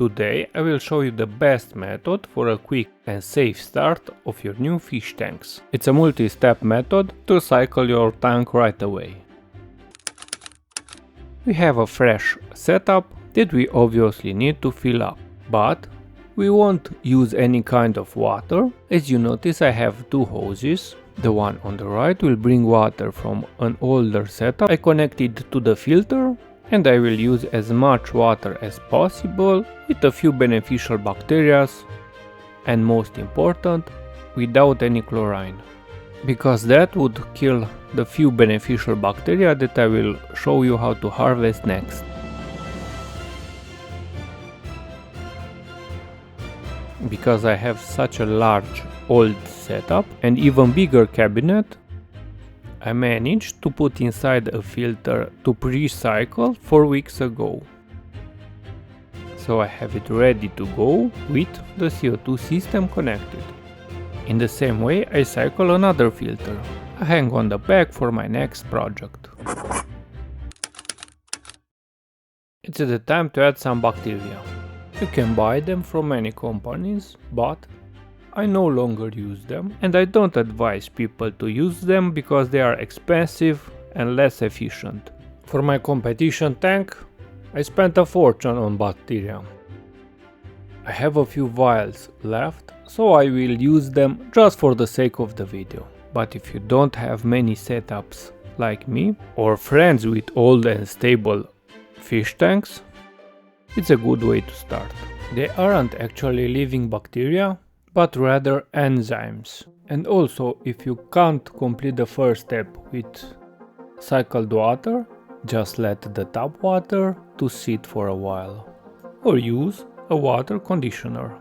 Today I will show you the best method for a quick and safe start of your new fish tanks. It's a multi-step method to cycle your tank right away. We have a fresh setup that we obviously need to fill up, but we won't use any kind of water. As you notice, I have two hoses. The one on the right will bring water from an older setup I connected to the filter, and I will use as much water as possible with a few beneficial bacteria, and most important, without any chlorine, because that would kill the few beneficial bacteria that I will show you how to harvest next. Because I have such a large old setup and even bigger cabinet, I managed to put inside a filter to pre-cycle 4 weeks ago. So I have it ready to go with the CO2 system connected. In the same way I cycle another filter. I hang on the back for my next project. It's the time to add some bacteria. You can buy them from many companies, but I no longer use them, and I don't advise people to use them because they are expensive and less efficient. For my competition tank, I spent a fortune on bacteria. I have a few vials left, so I will use them just for the sake of the video. But if you don't have many setups like me, or friends with old and stable fish tanks, it's a good way to start. They aren't actually living bacteria, but rather enzymes. And also, if you can't complete the first step with cycled water, just let the tap water to sit for a while. Or use a water conditioner.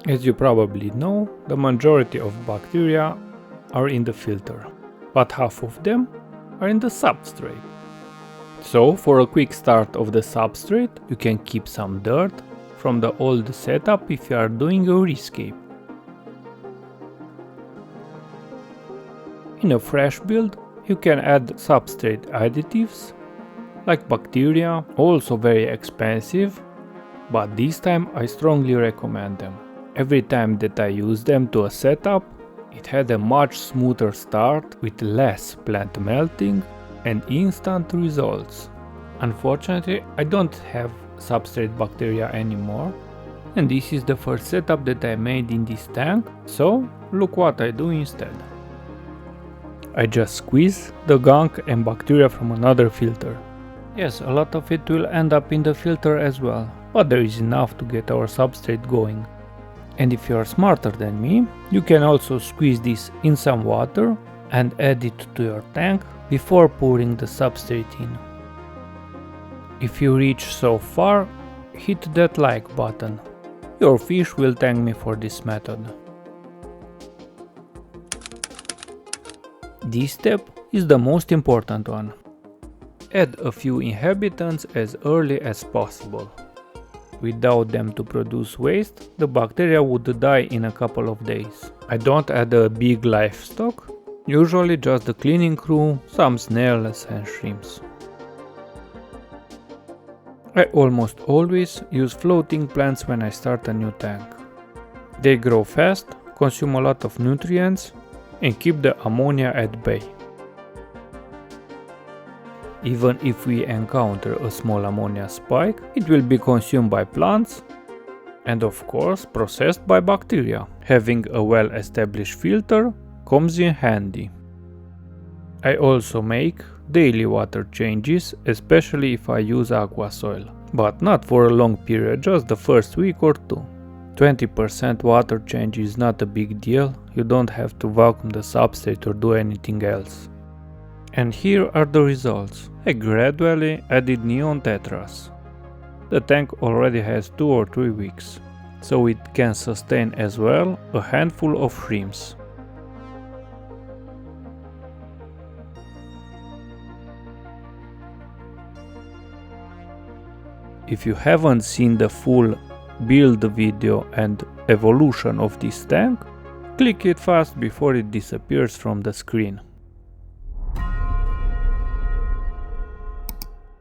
As you probably know, the majority of bacteria are in the filter, but half of them are in the substrate. So, for a quick start of the substrate, you can keep some dirt from the old setup if you are doing a rescape. In a fresh build, you can add substrate additives like bacteria, also very expensive, but this time I strongly recommend them. Every time that I use them to a setup, it had a much smoother start with less plant melting and instant results. Unfortunately, I don't have substrate bacteria anymore, and this is the first setup that I made in this tank, so look what I do instead. I just squeeze the gunk and bacteria from another filter. Yes, a lot of it will end up in the filter as well, but there is enough to get our substrate going. And if you are smarter than me, you can also squeeze this in some water and add it to your tank before pouring the substrate in. If you reach so far, hit that like button. Your fish will thank me for this method. This step is the most important one. Add a few inhabitants as early as possible. Without them to produce waste, the bacteria would die in a couple of days. I don't add a big livestock, usually just the cleaning crew, some snails and shrimps. I almost always use floating plants when I start a new tank. They grow fast, consume a lot of nutrients, and keep the ammonia at bay. Even if we encounter a small ammonia spike, it will be consumed by plants and of course processed by bacteria. Having a well-established filter comes in handy. I also make daily water changes, especially if I use aqua soil, but not for a long period, just the first week or two. 20% water change is not a big deal, you don't have to vacuum the substrate or do anything else. And here are the results. I gradually added neon tetras. The tank already has 2 or 3 weeks, so it can sustain as well a handful of shrimps. If you haven't seen the full build video and evolution of this tank, click it fast before it disappears from the screen.